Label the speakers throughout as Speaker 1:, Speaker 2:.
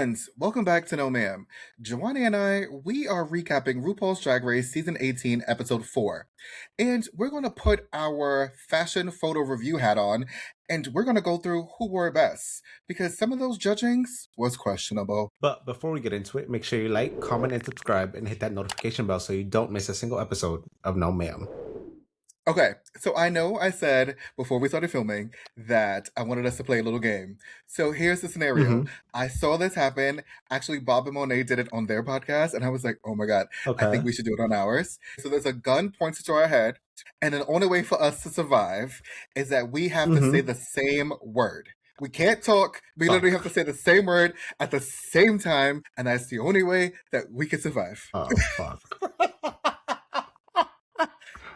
Speaker 1: friends, welcome back to No Ma'am. Joanna and I, we are recapping RuPaul's Drag Race Season 18, Episode 4. And we're going to put our fashion photo review hat on, and we're going to go through who wore it best, because some of those judgings was questionable.
Speaker 2: But before we get into it, make sure you like, comment, and subscribe, and hit that notification bell so you don't miss a single episode of No Ma'am.
Speaker 1: Okay, so I know I said before we started filming that I wanted us to play a little game. So here's the scenario. I saw this happen. Actually, Bob and Monet did it on their podcast, and I was like, oh my God, I think we should do it on ours. So there's a gun pointed to our head, and the only way for us to survive is that we have to say the same word. We can't talk. We literally have to say the same word at the same time, and that's the only way that we can survive.
Speaker 2: Oh, fuck.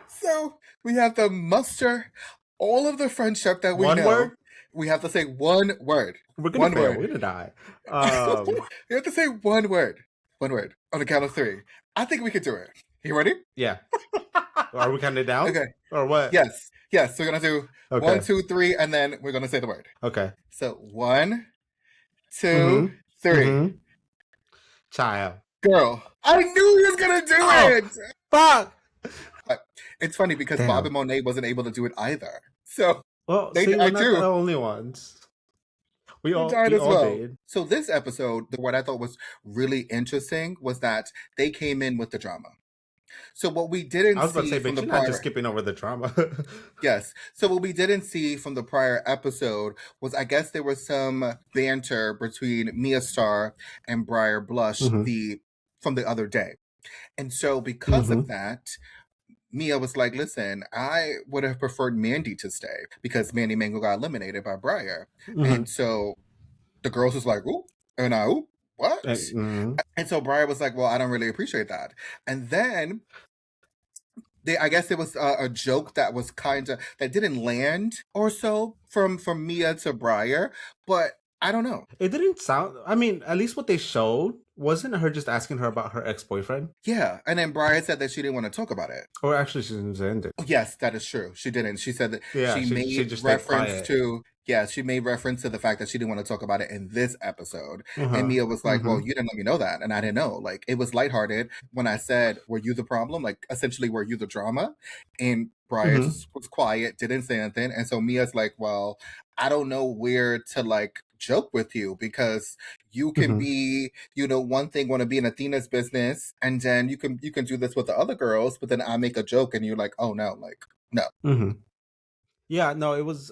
Speaker 1: So we have to muster all of the friendship that we know.
Speaker 2: Word?
Speaker 1: We have to say one word.
Speaker 2: We're going to fail. We're going to die.
Speaker 1: We have to say one word. One word on the count of 3. I think we could do it. You ready?
Speaker 2: Yeah. Are we counting it down?
Speaker 1: Okay.
Speaker 2: Or what?
Speaker 1: Yes. Yes. We're going to do 1, 2, 3, and then we're going to say the word.
Speaker 2: Okay.
Speaker 1: So 1, 2, 3.
Speaker 2: Child.
Speaker 1: Girl. I knew he was going to do it.
Speaker 2: Fuck.
Speaker 1: It's funny because Bob and Monet wasn't able to do it either. So
Speaker 2: we're not the only ones. We all died as well. Did.
Speaker 1: So this episode, what I thought was really interesting was that they came in with the drama. So what we didn't see, I was about to say, but you're not just skipping over the drama. Yes. So what we didn't see from the prior episode was, I guess there was some banter between Mia Starr and Briar Blush from the other day. And so because of that, Mia was like, listen, I would have preferred Mandy to stay because Mandy Mango got eliminated by Briar. And so the girls was like, ooh, and I, ooh, what? And so Briar was like, well, I don't really appreciate that. And then I guess there was a joke that was that didn't land or so from Mia to Briar, but I don't know.
Speaker 2: It didn't sound, I mean, at least what they showed, wasn't her just asking her about her ex-boyfriend?
Speaker 1: Yeah, and then Briar said that she didn't want to talk about it.
Speaker 2: Or actually, she didn't end it.
Speaker 1: Yes, that is true. She didn't. She said that she made reference to... Yeah, she made reference to the fact that she didn't want to talk about it in this episode. And Mia was like, well, you didn't let me know that. And I didn't know. Like, it was lighthearted when I said, were you the problem? Like, essentially, were you the drama? And Briar just was quiet, didn't say anything. And so Mia's like, well, I don't know where to, like, joke with you because you can be, one thing want to be in Athena's business, and then you can do this with the other girls, but then I make a joke and you're like, oh no, like, no.
Speaker 2: Yeah, no, it was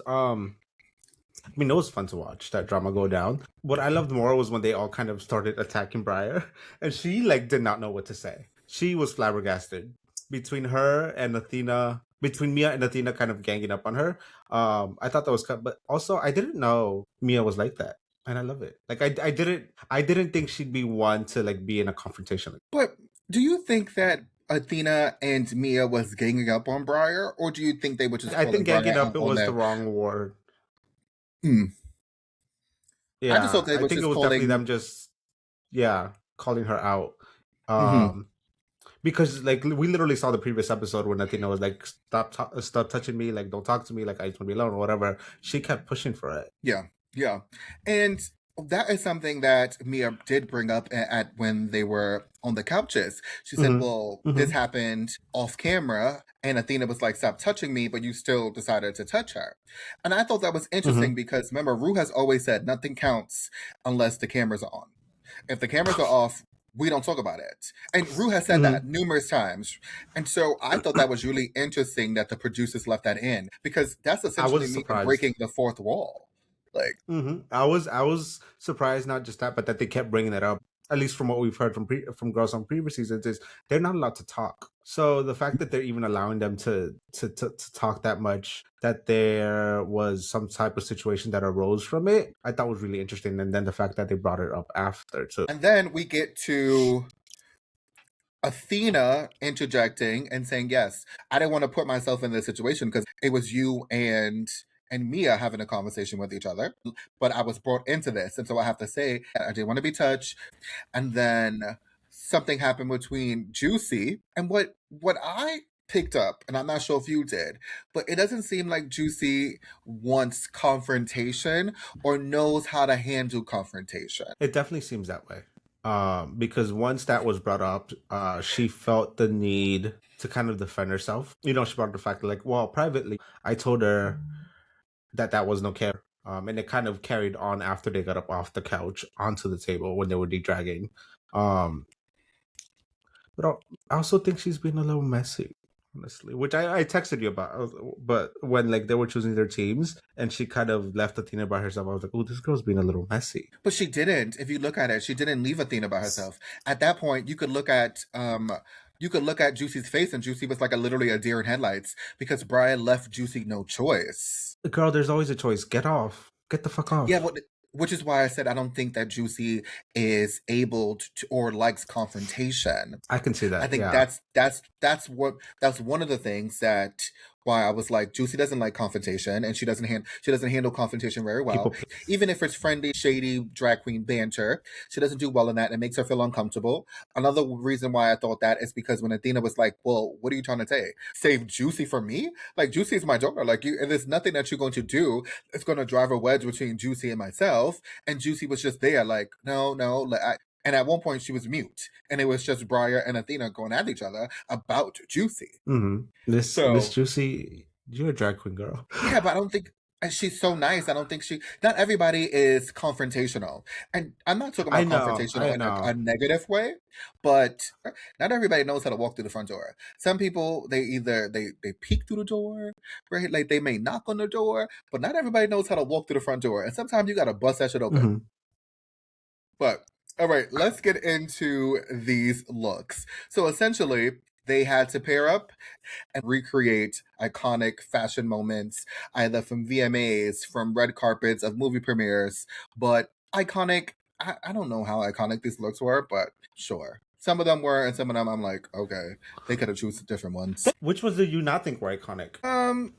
Speaker 2: I mean, it was fun to watch that drama go down. What I loved more was when they all kind of started attacking Briar, and she did not know what to say. She was flabbergasted between her and Athena. Between Mia and Athena kind of ganging up on her. I thought that was but also I didn't know Mia was like that. And I love it. Like I didn't think she'd be one to be in a confrontation.
Speaker 1: But do you think that Athena and Mia was ganging up on Briar, or do you think they were just
Speaker 2: I think ganging up was the wrong word. Yeah. I just thought I think it was definitely them just calling her out. Because we literally saw the previous episode when Athena was like, stop touching me, like don't talk to me, like I just want to be alone or whatever. She kept pushing for it.
Speaker 1: Yeah. And that is something that Mia did bring up at when they were on the couches. She said, well, this happened off camera, and Athena was like, stop touching me, but you still decided to touch her. And I thought that was interesting because remember, Ru has always said nothing counts unless the cameras are on. If the cameras are off, we don't talk about it. And Ru has said that numerous times. And so I thought that was really interesting that the producers left that in, because that's essentially me breaking the fourth wall.
Speaker 2: I was surprised, not just that, but that they kept bringing it up. At least from what we've heard from girls on previous seasons, is they're not allowed to talk. So the fact that they're even allowing them to talk that much, that there was some type of situation that arose from it, I thought was really interesting. And then the fact that they brought it up after too.
Speaker 1: And then we get to Athena interjecting and saying, yes, I didn't want to put myself in this situation because it was you and Mia having a conversation with each other, but I was brought into this. And so I have to say, I didn't want to be touched. And then something happened between Juicy. And what I picked up, and I'm not sure if you did, but it doesn't seem like Juicy wants confrontation or knows how to handle confrontation.
Speaker 2: It definitely seems that way. Because once that was brought up, she felt the need to kind of defend herself. She brought up the fact that, like, well, privately, I told her that wasn't okay. And it kind of carried on after they got up off the couch onto the table when they were de-dragging. But I also think she's been a little messy, honestly, which I texted you about. But when, like, they were choosing their teams and she kind of left Athena by herself, I was like, oh, this girl's being a little messy.
Speaker 1: But she didn't. If you look at it, she didn't leave Athena by herself. At that point, you could look at Juicy's face, and Juicy was like literally a deer in headlights because Brian left Juicy no choice.
Speaker 2: Girl, there's always a choice. Get off. Get the fuck off.
Speaker 1: Yeah, which is why I said I don't think that Juicy is able to or likes confrontation.
Speaker 2: I can see that.
Speaker 1: I think that's one of the things that why I was like, Juicy doesn't like confrontation, and she doesn't handle confrontation very well. Even if it's friendly, shady drag queen banter, she doesn't do well in that, and it makes her feel uncomfortable. Another reason why I thought that is because when Athena was like, well, what are you trying to say? Save Juicy for me? Like, Juicy is my daughter. Like, and there's nothing that you're going to do that's going to drive a wedge between Juicy and myself. And Juicy was just there like, no. And at one point, she was mute, and it was just Briar and Athena going at each other about Juicy.
Speaker 2: Mm-hmm. This Juicy, you're a drag queen girl.
Speaker 1: Yeah, but I don't think she's so nice. I don't think not everybody is confrontational. And I'm not talking about confrontational in a negative way, but not everybody knows how to walk through the front door. Some people, they either, they peek through the door, right? Like, they may knock on the door, but not everybody knows how to walk through the front door. And sometimes you got to bust that shit open. Mm-hmm. But all right, let's get into these looks. So essentially, they had to pair up and recreate iconic fashion moments, either from VMAs, from red carpets of movie premieres, but iconic. I don't know how iconic these looks were, but sure. Some of them were, and some of them I'm like, okay, they could have chosen different ones.
Speaker 2: Which ones did you not think were iconic?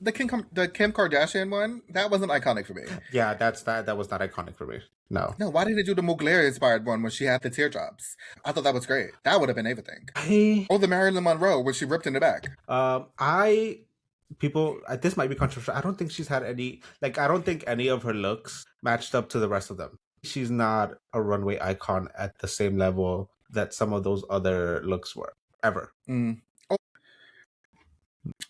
Speaker 1: The Kim Kardashian one, that wasn't iconic for me.
Speaker 2: Yeah, that was not iconic for me. No,
Speaker 1: why didn't they do the Mugler inspired one when she had the teardrops? I thought that was great. That would have been everything. Or the Marilyn Monroe when she ripped in the back.
Speaker 2: This might be controversial. I don't think she's had any, like, I don't think any of her looks matched up to the rest of them. She's not a runway icon at the same level that some of those other looks were, ever.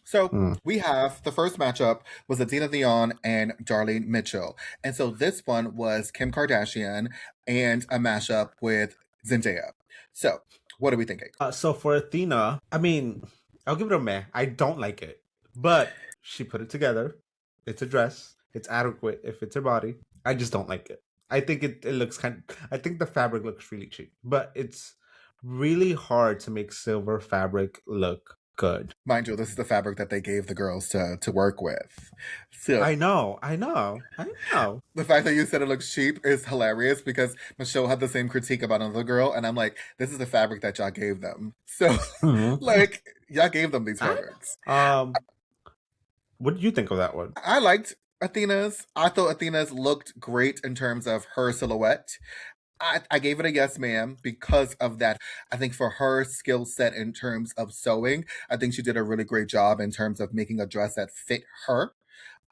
Speaker 1: So we have the first matchup was Adina Theon and Darlene Mitchell. And so this one was Kim Kardashian and a mashup with Zendaya. So what are we thinking?
Speaker 2: So for Athena, I mean, I'll give it a meh. I don't like it. But she put it together. It's a dress. It's adequate if it's her body. I just don't like it. I think it looks I think the fabric looks really cheap. But it's really hard to make silver fabric look good.
Speaker 1: Mind you, this is the fabric that they gave the girls to work with. So
Speaker 2: I know.
Speaker 1: The fact that you said it looks cheap is hilarious because Michelle had the same critique about another girl, and I'm like, this is the fabric that y'all gave them. So like, y'all gave them these fabrics.
Speaker 2: What did you think of that one?
Speaker 1: I liked Athena's. I thought Athena's looked great in terms of her silhouette. I gave it a yes, ma'am, because of that. I think for her skill set in terms of sewing, I think she did a really great job in terms of making a dress that fit her.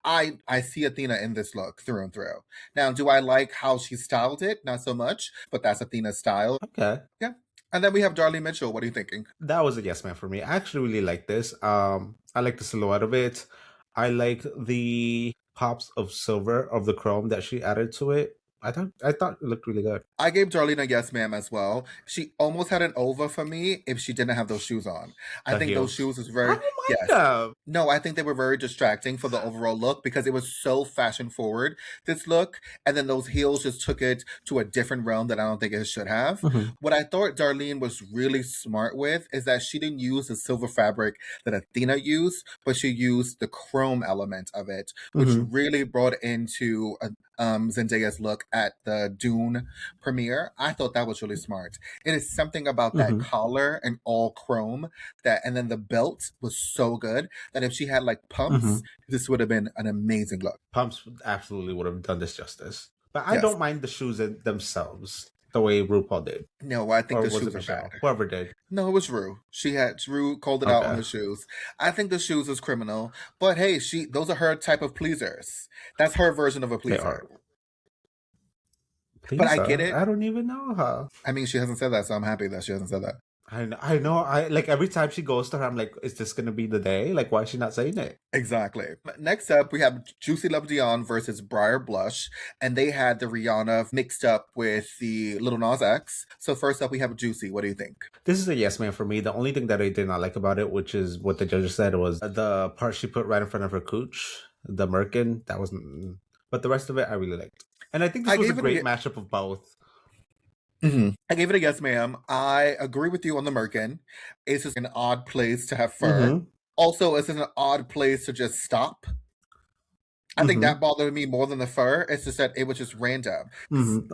Speaker 1: I see Athena in this look through and through. Now, do I like how she styled it? Not so much, but that's Athena's style.
Speaker 2: Okay.
Speaker 1: Yeah. And then we have Darlene Mitchell. What are you thinking?
Speaker 2: That was a yes, ma'am for me. I actually really like this. I like the silhouette of it. I like the pops of silver of the chrome that she added to it. I thought it looked really good.
Speaker 1: I gave Darlene a yes, ma'am, as well. She almost had an over for me if she didn't have those shoes on. I think those shoes was very No, I think they were very distracting for the overall look because it was so fashion forward, this look, and then those heels just took it to a different realm that I don't think it should have. What I thought Darlene was really smart with is that she didn't use the silver fabric that Athena used, but she used the chrome element of it, which really brought into Zendaya's look at the Dune premiere. I thought that was really smart. It is something about that collar and all chrome and then the belt was so good that if she had like pumps, this would have been an amazing look.
Speaker 2: Pumps absolutely would have done this justice. But I don't mind the shoes themselves. the way RuPaul did.
Speaker 1: No, I think the shoes are bad.
Speaker 2: Whoever did.
Speaker 1: No, it was Ru called it out on the shoes. I think the shoes is criminal, but hey, those are her type of pleasers. That's her version of a pleaser.
Speaker 2: But I get it. I don't even know her.
Speaker 1: I mean, she hasn't said that, so I'm happy that she hasn't said that.
Speaker 2: I know. I like every time she goes to her, I'm like, is this gonna be the day? Like, why is she not saying it?
Speaker 1: Exactly. Next up, we have Juicy Love Dion versus Briar Blush, and they had the Rihanna mixed up with the Lil Nas X. So first up, we have Juicy. What do you think?
Speaker 2: This is a yes man for me. The only thing that I did not like about it, which is what the judges said, was the part she put right in front of her cooch, the merkin. That wasn't. But the rest of it, I really liked. And I think this was a great mashup of both.
Speaker 1: Mm-hmm. I gave it a yes, ma'am. I agree with you on the merkin. It's just an odd place to have fur. Mm-hmm. Also, it's an odd place to just stop. I think that bothered me more than the fur. It's just that it was just random.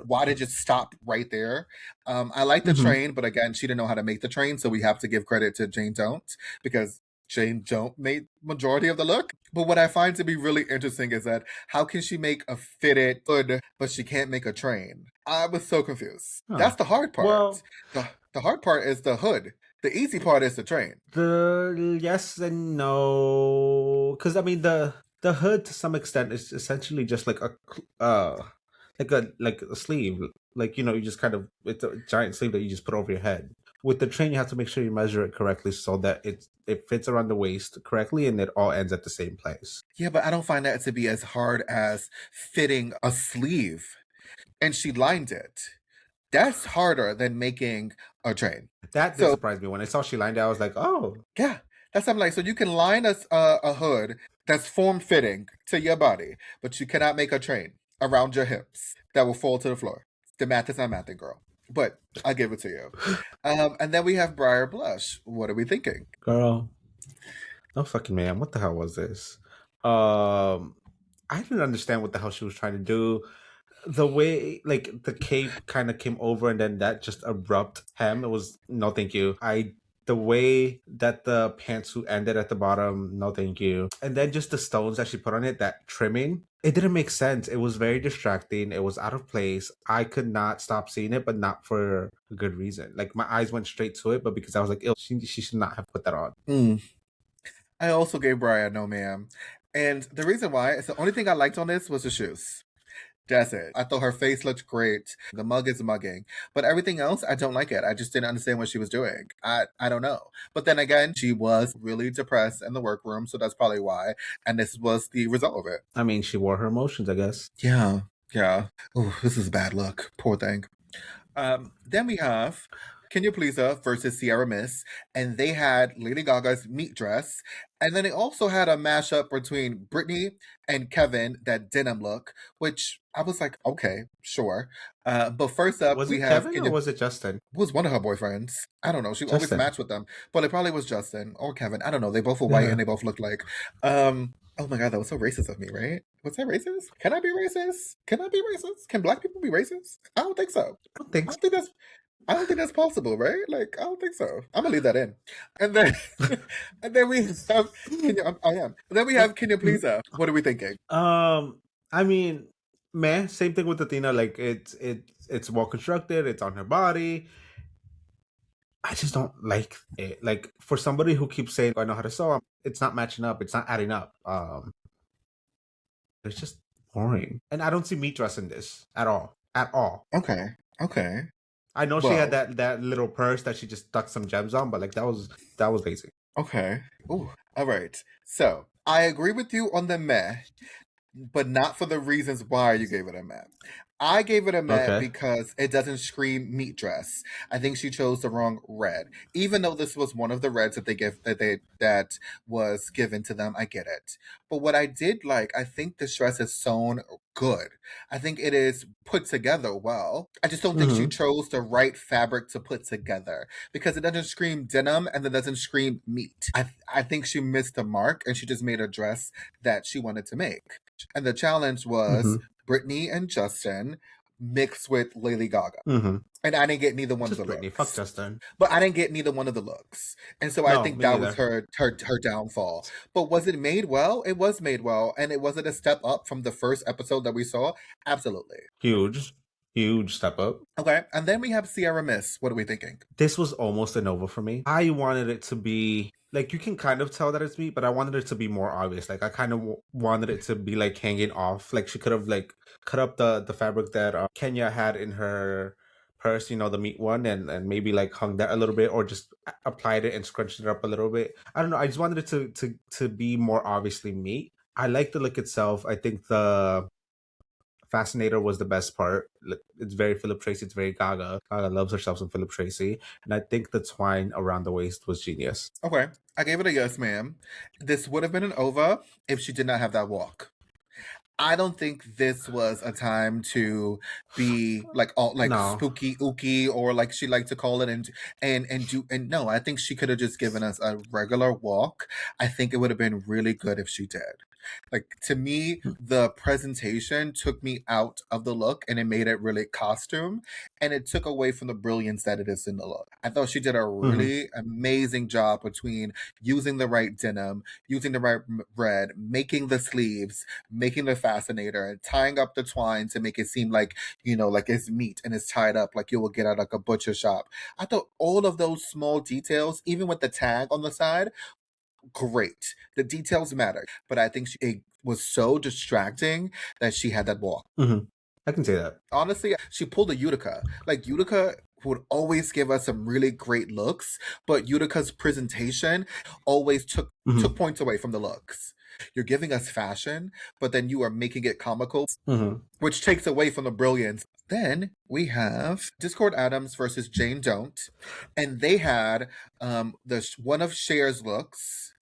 Speaker 1: Why did it just stop right there? I like the train, but again, she didn't know how to make the train, so we have to give credit to Jane Don't, because Jane Don't made majority of the look. But what I find to be really interesting is that how can she make a fitted hood, but she can't make a train? I was so confused. Huh. That's the hard part. Well, the hard part is the hood. The easy part is the train.
Speaker 2: The yes and no, because I mean the hood to some extent is essentially just like a sleeve, like, you know, you just kind of, it's a giant sleeve that you just put over your head. With the train, you have to make sure you measure it correctly so that it fits around the waist correctly and it all ends at the same place.
Speaker 1: Yeah, but I don't find that to be as hard as fitting a sleeve. And she lined it. That's harder than making a train.
Speaker 2: That did surprise me. When I saw she lined it, I was like, oh.
Speaker 1: Yeah, that's something like, so you can line a hood that's form-fitting to your body, but you cannot make a train around your hips that will fall to the floor. The math is not mathing, girl. But I'll give it to you. And then we have Briar Blush. What are we thinking?
Speaker 2: Girl. No fucking man. What the hell was this? I didn't understand what the hell she was trying to do. The way, like, the cape kind of came over and then that just abrupt hem, it was, no thank you. The way that the pantsuit ended at the bottom, no thank you. And then just the stones that she put on it, that trimming, it didn't make sense. It was very distracting. It was out of place. I could not stop seeing it, but not for a good reason. Like, my eyes went straight to it, but because I was like, ew, she should not have put that on.
Speaker 1: I also gave Briar no ma'am. And the reason why is the only thing I liked on this was the shoes. That's it. I thought her face looked great. The mug is mugging. But everything else, I don't like it. I just didn't understand what she was doing. I don't know. But then again, she was really depressed in the workroom, so that's probably why. And this was the result of it.
Speaker 2: I mean, she wore her emotions, I guess.
Speaker 1: Yeah. Oh, this is a bad look. Poor thing. Then we have Kenya Pleaser versus Sierra Miss, and they had Lady Gaga's meat dress, and then they also had a mashup between Britney and Kevin, that denim look, which I was like, okay, sure. But first up,
Speaker 2: we have Kevin, or was it Justin?
Speaker 1: It was one of her boyfriends. I don't know. She always matched with them, but it probably was Justin or Kevin. I don't know. They both were white and they both looked like. Oh my God, that was so racist of me, right? Was that racist? Can I be racist? Can I be racist? Can Black people be racist? I don't think so. I don't think that's possible, right? Like, I don't think so. I'm gonna leave that in. And then we have Kenya. I am. And then we have Kenya Pleaser. What are we thinking?
Speaker 2: I mean, man, same thing with Athena. Like, it's well constructed. It's on her body. I just don't like it. Like, for somebody who keeps saying, I know how to sew, it's not matching up. It's not adding up. It's just boring. And I don't see meat dress in this at all. At all.
Speaker 1: Okay.
Speaker 2: I know she had that little purse that she just stuck some gems on, but like that was lazy.
Speaker 1: Okay. Ooh. All right. So I agree with you on the meh, but not for the reasons why you gave it a meh. I gave it a meh because it doesn't scream meat dress. I think she chose the wrong red. Even though this was one of the reds that was given to them, I get it. But what I did like, I think this dress is sewn good. I think it is put together well. I just don't think she chose the right fabric to put together because it doesn't scream denim and it doesn't scream meat. I think she missed the mark and she just made a dress that she wanted to make. And the challenge was Britney and Justin mixed with Lady Gaga. And I didn't get neither one of the looks.
Speaker 2: Fuck Justin.
Speaker 1: But I didn't get neither one of the looks. And so I think that was her downfall. But was it made well? It was made well. And was it a step up from the first episode that we saw? Absolutely.
Speaker 2: Huge. Huge step up.
Speaker 1: Okay, and then we have Sierra Miss. What are we thinking?
Speaker 2: This was almost an over for me. I wanted it to be like, you can kind of tell that it's me, but I wanted it to be more obvious. Like I kind of wanted it to be like hanging off. Like she could have like cut up the fabric that Kenya had in her purse, you know, the meat one, and maybe like hung that a little bit, or just applied it and scrunched it up a little bit. I don't know. I just wanted it to be more obviously meat. I like the look itself. I think the Fascinator was the best part. It's very Philip Tracy. It's very Gaga. Gaga loves herself some Philip Tracy. And I think the twine around the waist was genius.
Speaker 1: Okay. I gave it a yes, ma'am. This would have been an over if she did not have that walk. I don't think this was a time to be like all like spooky ooky, or like she liked to call it, and no, I think she could have just given us a regular walk. I think it would have been really good if she did. Like, to me, the presentation took me out of the look and it made it really costume, and it took away from the brilliance that it is in the look. I thought she did a really amazing job between using the right denim, using the right red, making the sleeves, making the fascinator, and tying up the twine to make it seem like, you know, like it's meat and it's tied up like you will get at like a butcher shop. I thought all of those small details, even with the tag on the side, great. The details matter, but I think it was so distracting that she had that walk.
Speaker 2: I can say that.
Speaker 1: Honestly, she pulled a Utica. Like, Utica would always give us some really great looks, but Utica's presentation always took points away from the looks. You're giving us fashion, but then you are making it comical, which takes away from the brilliance. Then we have Discord Adams versus Jane Don't, and they had one of Cher's looks.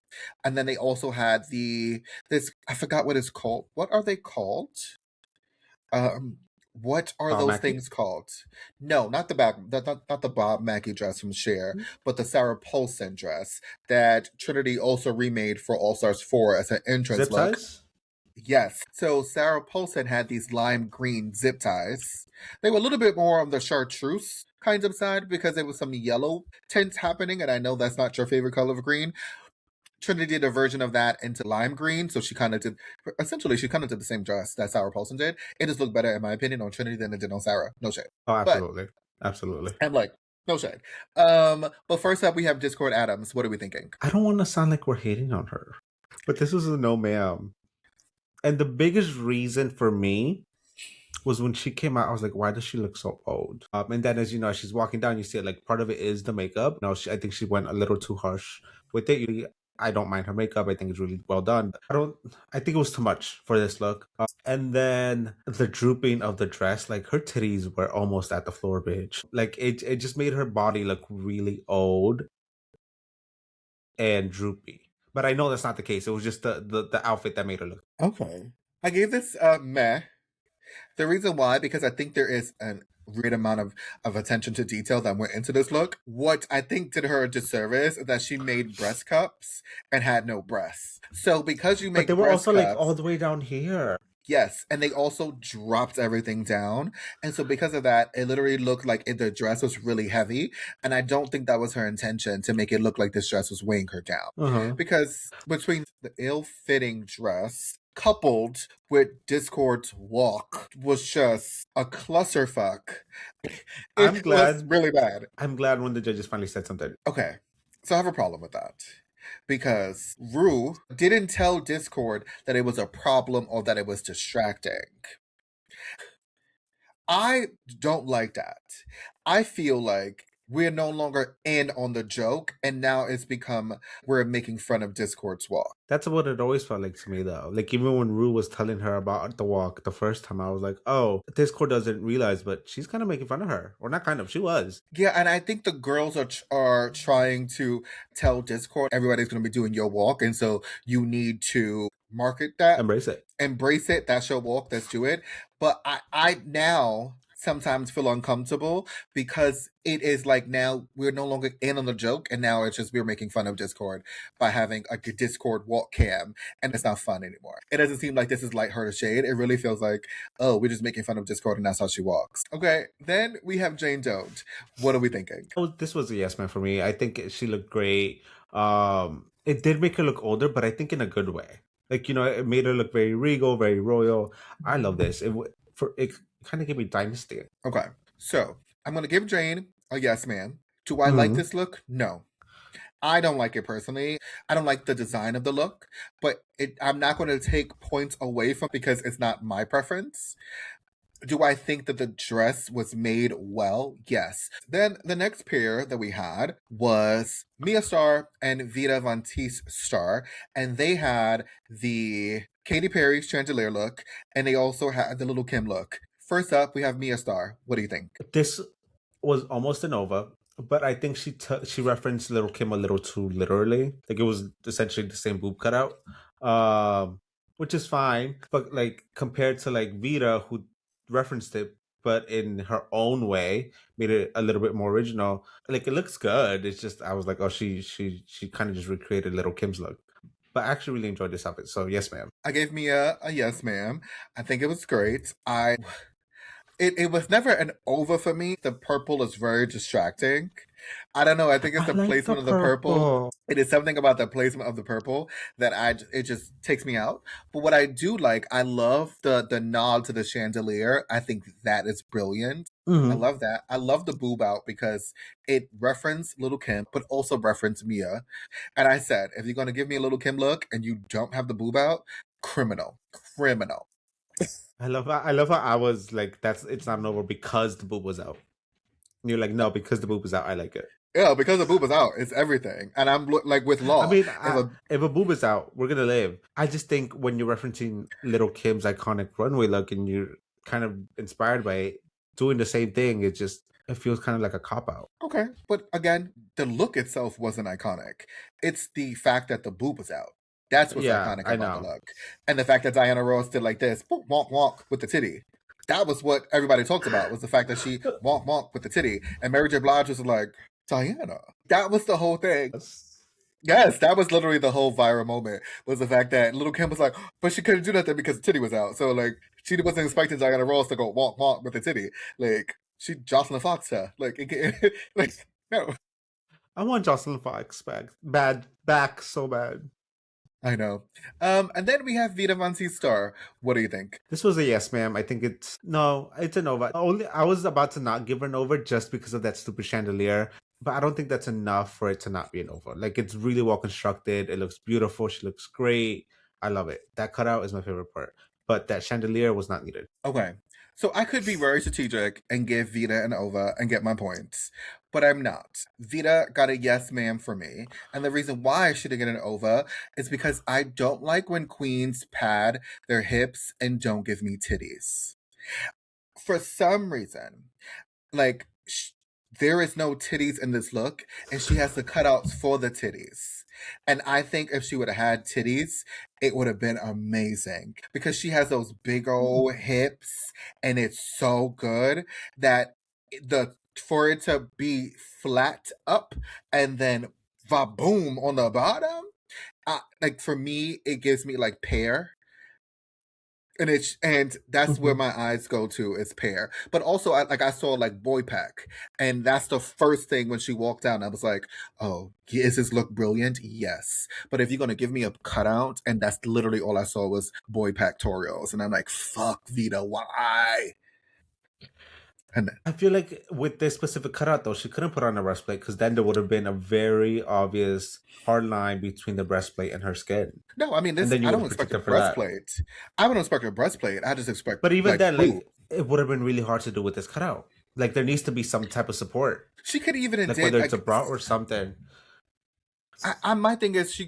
Speaker 1: And then they also had this, I forgot what it's called. What are they called? What are those things called? No, not the Bob Mackie dress from Cher, but the Sarah Paulson dress that Trinity also remade for All Stars 4 as an entrance look.
Speaker 2: Ties?
Speaker 1: Yes. So Sarah Paulson had these lime green zip ties. They were a little bit more on the chartreuse kind of side because there was some yellow tints happening, and I know that's not your favorite color of green. Trinity did a version of that into lime green, so she kind of did the same dress that Sarah Paulson did. It just looked better, in my opinion, on Trinity than it did on Sarah. No shade.
Speaker 2: Oh, absolutely. Absolutely.
Speaker 1: I'm like, no shade. But first up, we have Discord Adams. What are we thinking?
Speaker 2: I don't want to sound like we're hating on her, but this was a no ma'am. And the biggest reason for me was when she came out, I was like, why does she look so old? And then, as you know, she's walking down, you see it, like, part of it is the makeup. No, I think she went a little too harsh with it. I don't mind her makeup. I think it's really well done. I think it was too much for this look. And then the drooping of the dress, like, her titties were almost at the floor, bitch. Like, it just made her body look really old and droopy. But I know that's not the case. It was just the outfit that made her look.
Speaker 1: Okay. I gave this meh. The reason why, because I think there is a great amount of attention to detail that went into this look. What I think did her a disservice is that she made breast cups and had no breasts. So because you make,
Speaker 2: but they were also cups, like all the way down here.
Speaker 1: Yes, and they also dropped everything down. And so because of that, it literally looked like the dress was really heavy. And I don't think that was her intention, to make it look like this dress was weighing her down. Because between the ill-fitting dress coupled with Discord's walk was just a clusterfuck. It was really bad.
Speaker 2: I'm glad when the judges finally said something.
Speaker 1: Okay, so I have a problem with that. Because Ru didn't tell Discord that it was a problem or that it was distracting. I don't like that. I feel like we're no longer in on the joke, and now it's become we're making fun of Discord's walk.
Speaker 2: That's what it always felt like to me, though. Like, even when Ru was telling her about the walk the first time, I was like, oh, Discord doesn't realize, but she's kind of making fun of her. Or not kind of, she was.
Speaker 1: Yeah, and I think the girls are trying to tell Discord, everybody's going to be doing your walk, and so you need to market that.
Speaker 2: Embrace it.
Speaker 1: That's your walk. Let's do it. But I now sometimes feel uncomfortable because it is like now we're no longer in on the joke, and now it's just we're making fun of Discord by having a Discord walk cam, and it's not fun anymore. It doesn't seem like this is lighthearted shade. It really feels like, oh, we're just making fun of Discord and that's how she walks. Okay, then we have Jane Don't. What are we thinking?
Speaker 2: Oh, this was a yes man for me. I think she looked great. It did make her look older, but I think in a good way. Like, you know, it made her look very regal, very royal. I love this. kind of gave me Dynasty.
Speaker 1: Okay. So I'm going to give Jane a yes, ma'am. Do I like this look? No. I don't like it personally. I don't like the design of the look, but I'm not going to take points away from because it's not my preference. Do I think that the dress was made well? Yes. Then the next pair that we had was Mia Starr and Vita Von Teese Starr, and they had the Katy Perry chandelier look, and they also had the Little Kim look. First up, we have Mia Starr. What do you think?
Speaker 2: This was almost an over, but I think she referenced Little Kim a little too literally. Like it was essentially the same boob cutout, which is fine. But like compared to like Vita, who referenced it, but in her own way, made it a little bit more original. Like it looks good. It's just I was like, oh, she kind of just recreated Little Kim's look. But I actually really enjoyed this outfit. So yes, ma'am.
Speaker 1: I gave Mia a yes, ma'am. I think it was great. It was never an over for me. The purple is very distracting. I don't know. I think it's the placement of the purple. It is something about the placement of the purple that it just takes me out. But what I do like, I love the nod to the chandelier. I think that is brilliant. Mm-hmm. I love that. I love the boob out because it referenced Little Kim, but also referenced Mia. And I said, if you're going to give me a Little Kim look and you don't have the boob out, criminal.
Speaker 2: I love how I was like, it's not an over because the boob was out. And you're like, no, because the boob is out, I like it.
Speaker 1: Yeah, because the boob is out, it's everything. And I'm like with law.
Speaker 2: I mean, if a boob is out, we're gonna live. I just think when you're referencing Little Kim's iconic runway look and you're kind of inspired by it, doing the same thing, it feels kind of like a cop out.
Speaker 1: Okay, but again, the look itself wasn't iconic. It's the fact that the boob was out. That's what's iconic about the look. And the fact that Diana Ross did like this, walk, walk with the titty. That was what everybody talked about, was the fact that she walk, walk with the titty. And Mary J. Blige was like, Diana. That was the whole thing. Yes, that was literally the whole viral moment, was the fact that Little Kim was like, but she couldn't do nothing because the titty was out. So, like, she wasn't expecting Diana Ross to go walk, walk with the titty. Like, she Jocelyn Fox her. Like, like, no.
Speaker 2: I want Jocelyn Fox back so bad.
Speaker 1: I know. And then we have Vita Von Teese Starr. What do you think?
Speaker 2: This was a yes, ma'am. I think it's an over. I was about to not give her an over just because of that stupid chandelier, but I don't think that's enough for it to not be an over. Like, it's really well constructed. It looks beautiful. She looks great. I love it. That cutout is my favorite part, but that chandelier was not needed.
Speaker 1: Okay. So I could be very strategic and give Vita an over and get my points, but I'm not. Vita got a yes, ma'am for me. And the reason why I should get an over is because I don't like when queens pad their hips and don't give me titties. For some reason, like, there is no titties in this look, and she has the cutouts for the titties. And I think if she would have had titties, it would have been amazing because she has those big old hips and it's so good that for it to be flat up and then va-boom on the bottom, like for me, it gives me like pear. And that's where my eyes go to, is pear. But also, I saw like boy pack, and that's the first thing when she walked down. I was like, oh, is this look brilliant? Yes. But if you're gonna give me a cutout, and that's literally all I saw was boy pactorials, and I'm like, fuck Vita, why?
Speaker 2: And I feel like with this specific cutout, though, she couldn't put on a breastplate because then there would have been a very obvious hard line between the breastplate and her skin.
Speaker 1: No, I mean, I don't expect a breastplate. I don't expect a breastplate. I just expect.
Speaker 2: But even then, like, it would have been really hard to do with this cutout. Like, there needs to be some type of support.
Speaker 1: She could even
Speaker 2: like, whether it's a bra or something.
Speaker 1: My thing is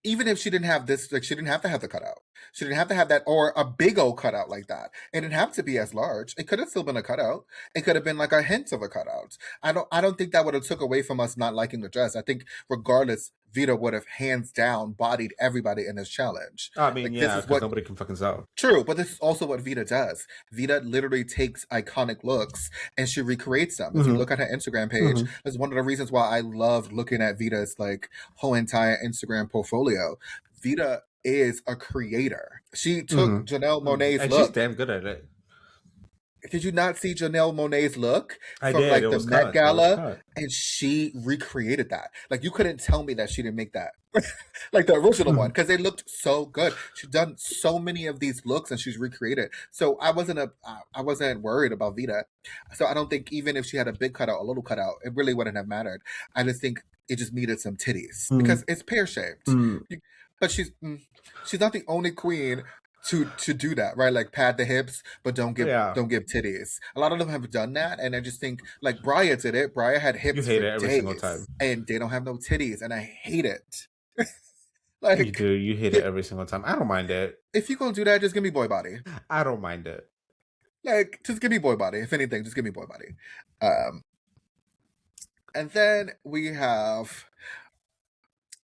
Speaker 1: even if she didn't have this, like, she didn't have to have the cutout. She didn't have to have that, or a big old cutout like that. It didn't have to be as large. It could have still been a cutout. It could have been like a hint of a cutout. I don't think that would have took away from us not liking the dress. I think regardless, Vita would have hands down bodied everybody in this challenge.
Speaker 2: I mean, like, yeah, because nobody can fucking sell.
Speaker 1: True, but this is also what Vita does. Vita literally takes iconic looks and she recreates them. If you look at her Instagram page, that's one of the reasons why I love looking at Vita's like whole entire Instagram portfolio. Vita is a creator. She took Janelle Monáe's look.
Speaker 2: She's damn good at it.
Speaker 1: Did you not see Janelle Monáe's look
Speaker 2: I
Speaker 1: from
Speaker 2: did.
Speaker 1: like
Speaker 2: It
Speaker 1: the
Speaker 2: was
Speaker 1: Met
Speaker 2: cut. It was
Speaker 1: Gala?
Speaker 2: cut.
Speaker 1: And she recreated that. Like you couldn't tell me that she didn't make that. Like the original one, because they looked so good. She's done so many of these looks and she's recreated. So I wasn't worried about Vita. So I don't think even if she had a big cutout, a little cutout, it really wouldn't have mattered. I just think it just needed some titties because it's pear shaped. But she's not the only queen to do that, right? Like pad the hips, but don't give titties. A lot of them have done that, and I just think like Briar did it. Briar had hips.
Speaker 2: You hate it every single time,
Speaker 1: and they don't have no titties, and I hate it.
Speaker 2: Like you do, you hate it every single time. I don't mind it.
Speaker 1: If you're gonna do that, just give me boy body.
Speaker 2: I don't mind it.
Speaker 1: Like just give me boy body. If anything, just give me boy body. And then we have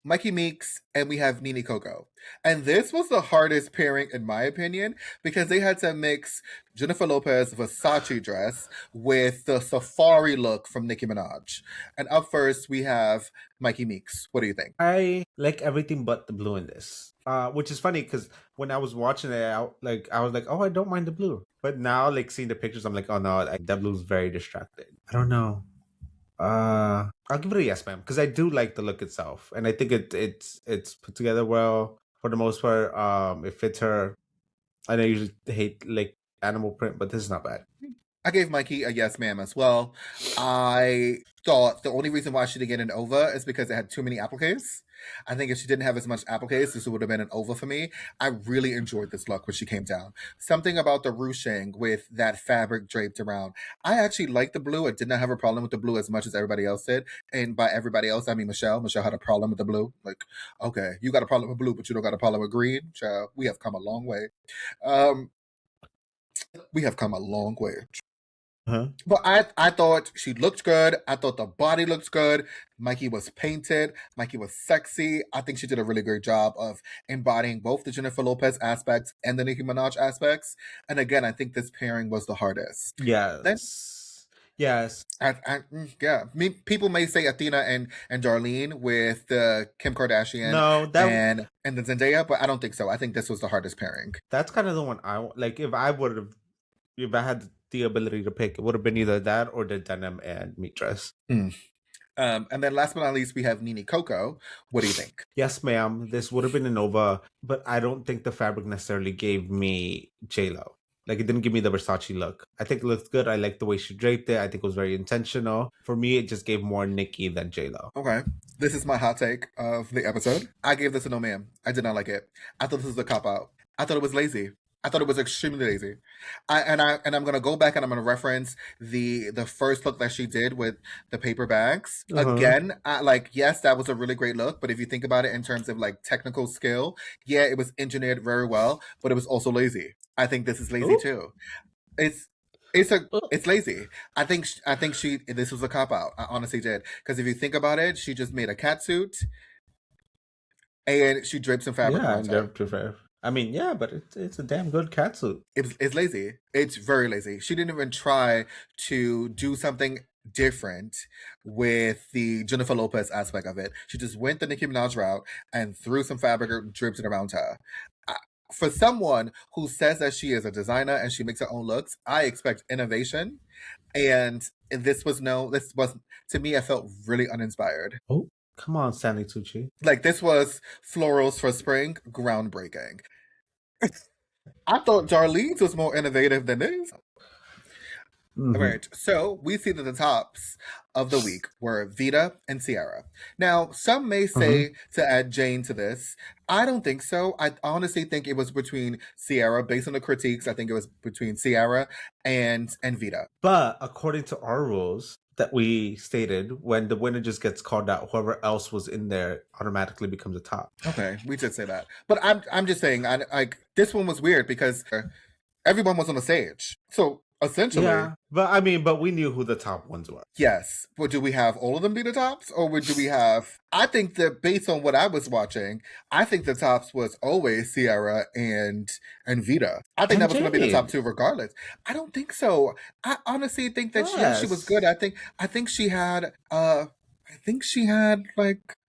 Speaker 1: Mikey Meeks, and we have Nene Coco. And this was the hardest pairing, in my opinion, because they had to mix Jennifer Lopez Versace dress with the safari look from Nicki Minaj. And up first, we have Mikey Meeks. What do you think?
Speaker 2: I like everything but the blue in this. Which is funny because when I was watching it, I was like, oh, I don't mind the blue. But now, like, seeing the pictures, I'm like, oh, no, that blue's very distracting. I don't know. I'll give it a yes, ma'am, because I do like the look itself, and I think it's put together well for the most part. It fits her. I usually hate like animal print, but this is not bad.
Speaker 1: I gave Mikey a yes, ma'am, as well. I thought the only reason why she didn't get an over is because it had too many appliques. I think if she didn't have as much appliques, this would have been an over for me. I really enjoyed this look when she came down. Something about the ruching with that fabric draped around. I actually liked the blue. I did not have a problem with the blue as much as everybody else did. And by everybody else, I mean Michelle. Michelle had a problem with the blue. Like, okay, you got a problem with blue, but you don't got a problem with green. Child, we have come a long way. We have come a long way. But I thought she looked good. I thought the body looked good. Mikey was painted. Mikey was sexy. I think she did a really great job of embodying both the Jennifer Lopez aspects and the Nicki Minaj aspects. And again, I think this pairing was the hardest.
Speaker 2: Yes. Yes.
Speaker 1: Yeah. I mean, people may say Athena and Darlene with Kim Kardashian and the Zendaya, but I don't think so. I think this was the hardest pairing.
Speaker 2: That's kind of the one I like. If I had the ability to pick, it would have been either that or the denim and meat dress.
Speaker 1: And then last but not least, we have Nene Coco. What do you think?
Speaker 2: Yes, ma'am. This would have been an over, but I don't think the fabric necessarily gave me J-Lo. Like, it didn't give me the Versace look. I think it looked good. I liked the way she draped it. I think it was very intentional. For me, it just gave more Nicki than J-Lo.
Speaker 1: Okay. This is my hot take of the episode. I gave this a no ma'am. I did not like it. I thought this was a cop-out. I thought it was lazy. I thought it was extremely lazy. I'm gonna go back and I'm gonna reference the first look that she did with the paper bags. Again, yes, that was a really great look, but if you think about it in terms of like technical skill, yeah, it was engineered very well, but it was also lazy. I think this is lazy too. It's lazy. I think this was a cop out. I honestly did, because if you think about it, she just made a cat suit and she draped some fabric.
Speaker 2: I mean, yeah, but it's a damn good catsuit.
Speaker 1: It's lazy. It's very lazy. She didn't even try to do something different with the Jennifer Lopez aspect of it. She just went the Nicki Minaj route and threw some fabric and draped it around her. For someone who says that she is a designer and she makes her own looks, I expect innovation. And this was to me, I felt really uninspired.
Speaker 2: Oh, come on, Stanley Tucci.
Speaker 1: Like, this was florals for spring, groundbreaking. I thought Darlene's was more innovative than this. All right, so we see that the tops of the week were Vita and Ciara. Now, some may say to add Jane to this. I don't think so. I honestly think it was between Ciara. Based on the critiques, I think it was between Ciara and Vita.
Speaker 2: But according to our rules that we stated, when the winner just gets called out, whoever else was in there automatically becomes a top.
Speaker 1: Okay, we did say that. But I'm just saying, this one was weird because everyone was on the stage. So essentially.
Speaker 2: Yeah, but we knew who the top ones were.
Speaker 1: Yes. But do we have all of them be the tops? Or do we have... I think that based on what I was watching, I think the tops was always Ciara and Vita. I think that was going to be the top two regardless. I don't think so. I honestly think that she was good. I think she had...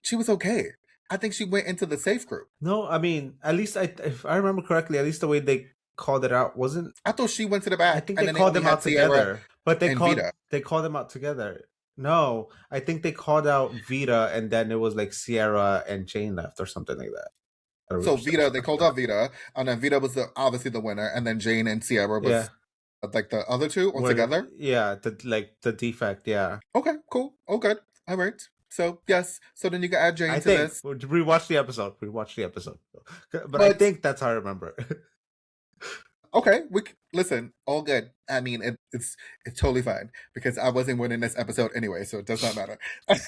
Speaker 1: she was okay. I think she went into the safe group.
Speaker 2: No, I mean, at least if I remember correctly, at least the way they called it out. Wasn't
Speaker 1: I thought she went to the back?
Speaker 2: I think they called them out together, but they called them out together. No, I think they called out Vita, and then it was like Sierra and Jane left or something like that.
Speaker 1: So Vita, they called out Vita, and then Vita was obviously the winner, and then Jane and Sierra was like the other two all together.
Speaker 2: Yeah, the defect. Yeah.
Speaker 1: Okay, cool. Oh, good. All right. So yes. So then you can add Jane to this.
Speaker 2: Rewatch the episode. But I think that's how I remember.
Speaker 1: Okay, listen. All good. I mean, it's totally fine because I wasn't winning this episode anyway, so it does not matter. Like,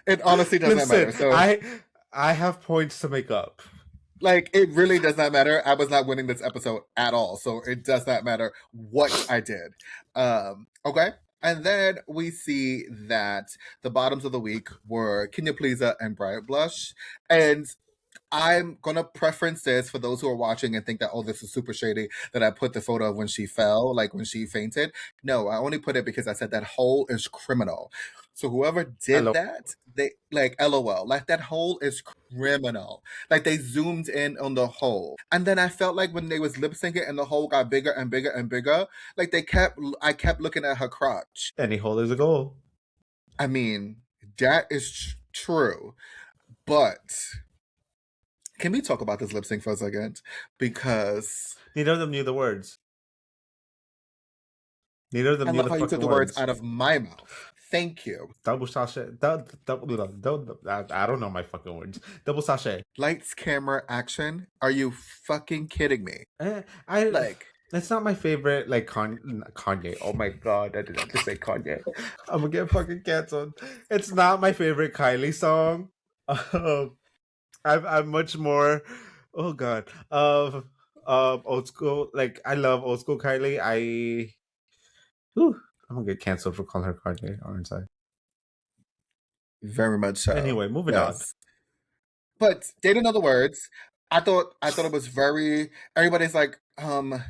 Speaker 1: it honestly does not matter. So
Speaker 2: I have points to make up.
Speaker 1: Like, it really does not matter. I was not winning this episode at all, so it does not matter what I did. Okay. And then we see that the bottoms of the week were Kenya Pleaser and Bright Blush. And I'm going to preference this for those who are watching and think that, oh, this is super shady, that I put the photo of when she fell, like when she fainted. No, I only put it because I said that hole is criminal. So whoever did that, they like LOL, like that hole is criminal. Like they zoomed in on the hole. And then I felt like when they was lip syncing and the hole got bigger and bigger and bigger, like I kept looking at her crotch.
Speaker 2: Any hole is a goal.
Speaker 1: I mean, that is true. But can we talk about this lip sync for a second? Because
Speaker 2: neither of them knew the words. Neither of them knew the fucking words. I love how you took the words
Speaker 1: out of my mouth. Thank you.
Speaker 2: Double sachet. I don't know my fucking words. Double sachet.
Speaker 1: Lights, camera, action. Are you fucking kidding me?
Speaker 2: That's not my favorite. Like Kanye. Oh my god, I did not just say Kanye. I'm gonna get fucking canceled. It's not my favorite Kylie song. I'm much more. Oh god. Of old school. Like I love old school Kylie. I'm gonna get canceled for calling her Kanye, aren't I?
Speaker 1: Very much so.
Speaker 2: Anyway, moving on.
Speaker 1: But they didn't know the words. I thought it was very. Everybody's like, I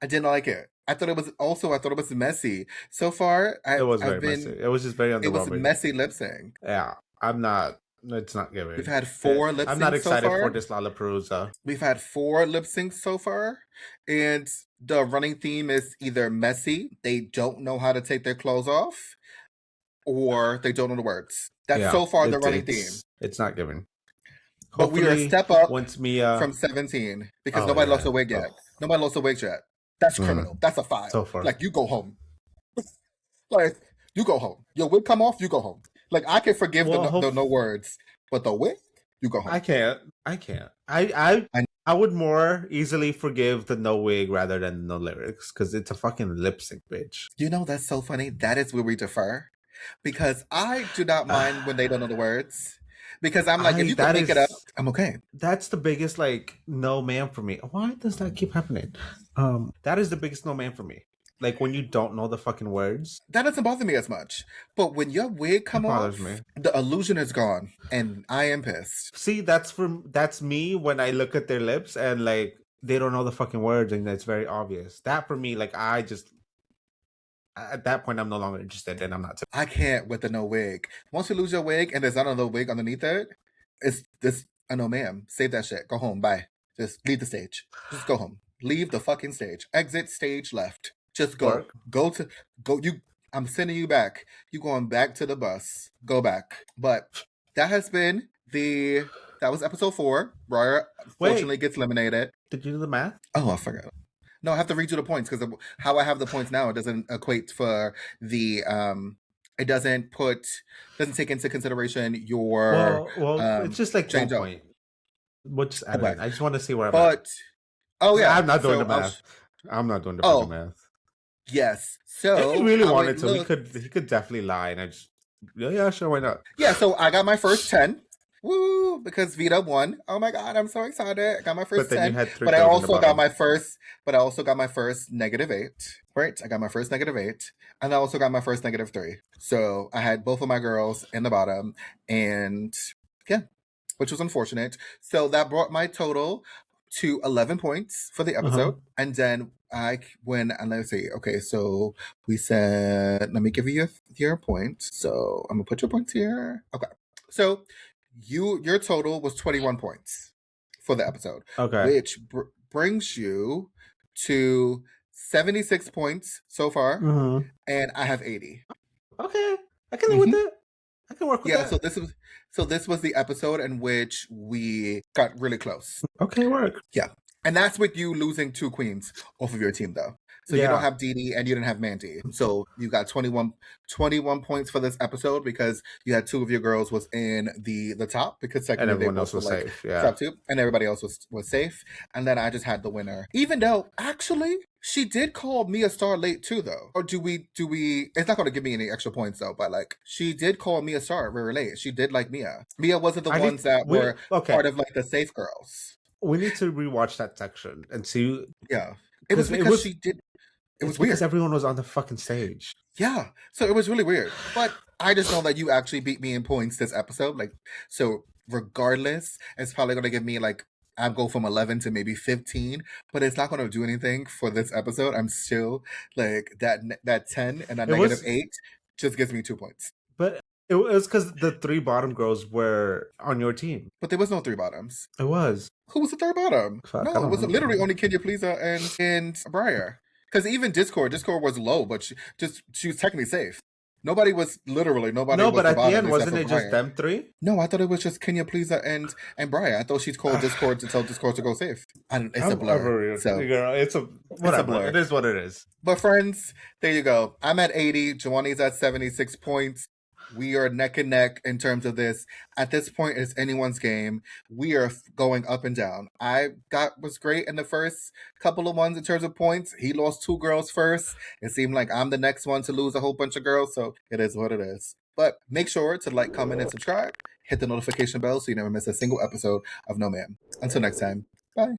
Speaker 1: didn't like it. I thought it was messy. So far,
Speaker 2: it was very messy. It was just very underwhelming. It was
Speaker 1: messy lip sync.
Speaker 2: Yeah, I'm not. It's not giving.
Speaker 1: We've had 4 lip syncs.
Speaker 2: I'm not excited
Speaker 1: so far.
Speaker 2: for this Lollapalooza.
Speaker 1: We've had 4 lip syncs so far, and the running theme is either messy, they don't know how to take their clothes off, or they don't know the words. That's so far the running theme.
Speaker 2: It's not giving.
Speaker 1: But we are a step up
Speaker 2: once Mia
Speaker 1: from 17 because nobody lost a wig yet. Nobody lost a wig yet. That's criminal. That's a 5.
Speaker 2: So far.
Speaker 1: Like, you go home. Like, you go home. Your wig come off, you go home. Like, I can forgive the no words, but the wig, you go home.
Speaker 2: I can't. I would more easily forgive the no wig rather than no lyrics because it's a fucking lip sync, bitch.
Speaker 1: You know, that's so funny. That is where we differ. Because I do not mind when they don't know the words. Because I'm like, if you can make it up, I'm okay.
Speaker 2: That's the biggest, like, no ma'am for me. Why does that keep happening? That is the biggest no ma'am for me. Like, when you don't know the fucking words.
Speaker 1: That doesn't bother me as much. But when your wig come off, the illusion is gone. And I am pissed.
Speaker 2: See, that's me when I look at their lips and, like, they don't know the fucking words and it's very obvious. That, for me, like, at that point, I'm no longer interested and I'm not.
Speaker 1: I can't with the no wig. Once you lose your wig and there's not another wig underneath it, it's this, no ma'am. Save that shit. Go home. Bye. Just leave the stage. Just go home. Leave the fucking stage. Exit stage left. Just go. I'm sending you back. You going back to the bus. Go back. But that has been that was episode 4. Briar fortunately gets eliminated.
Speaker 2: Did you do the math?
Speaker 1: Oh, I forgot. No, I have to redo the points because how I have the points now, it doesn't equate for the it doesn't take into consideration your
Speaker 2: it's just like 1 point. Which I just want to see where I'm at.
Speaker 1: I'm
Speaker 2: not doing the math. I'm not doing the fucking math.
Speaker 1: Yes. So
Speaker 2: if he really wanted to, he could definitely lie, and I just sure, why not?
Speaker 1: Yeah. So I got my first 10. Woo! Because Vita won. Oh my god, I'm so excited! I got my first 10. But I also got my first. But I also got my first -8. Right? I got my first -8, and I also got my first -3. So I had both of my girls in the bottom, and which was unfortunate. So that brought my total to 11 points for the episode, and then let's see. Okay, so we said, let me give you your points. So I'm gonna put your points here. Okay, so your total was 21 points for the episode.
Speaker 2: Okay,
Speaker 1: brings you to 76 points so far, and I have 80.
Speaker 2: Okay, I can live with that. I can work with that.
Speaker 1: So this was the episode in which we got really close.
Speaker 2: Okay, work.
Speaker 1: Yeah. And that's with you losing 2 queens off of your team, though. So you don't have Dee Dee and you didn't have Mandy. So you got 21 points for this episode because you had 2 of your girls was in the top because technically
Speaker 2: everyone else was safe. Yeah.
Speaker 1: Top 2, and everybody else was safe. And then I just had the winner. Even though actually she did call Mia Star late too, though. Or do we? It's not going to give me any extra points though. But like, she did call Mia Star very late. She did like Mia. Mia wasn't the ones that were part of like the safe girls.
Speaker 2: We need to rewatch that section and see.
Speaker 1: Yeah, it was because she did. It was weird.
Speaker 2: Because everyone was on the fucking stage.
Speaker 1: Yeah, so it was really weird. But I just know that you actually beat me in points this episode. Like, so regardless, it's probably going to give me like, I'll go from 11 to maybe 15, but it's not going to do anything for this episode. I'm still like that 10 and that negative 8 just gives me 2 points.
Speaker 2: But it was because the 3 bottom girls were on your team.
Speaker 1: But there was no 3 bottoms.
Speaker 2: It was.
Speaker 1: Who was the 3rd bottom? No, it was literally only Kenya Pleaser and Briar. Because even Discord was low, but she was technically safe. Nobody was.
Speaker 2: No, but at the end, wasn't it just them 3?
Speaker 1: No, I thought it was just Kenya Pleaser and Briar. I thought she'd called Discord to tell Discord to go safe. It's a blur.
Speaker 2: It's a blur. It is what it is.
Speaker 1: But friends, there you go. I'm at 80. Joanne's at 76 points. We are neck and neck in terms of this. At this point, it's anyone's game. We are going up and down. Was great in the first couple of ones in terms of points. He lost 2 girls first. It seemed like I'm the next one to lose a whole bunch of girls, so it is what it is. But make sure to like, comment, and subscribe. Hit the notification bell so you never miss a single episode of No Ma'am. Until next time, bye.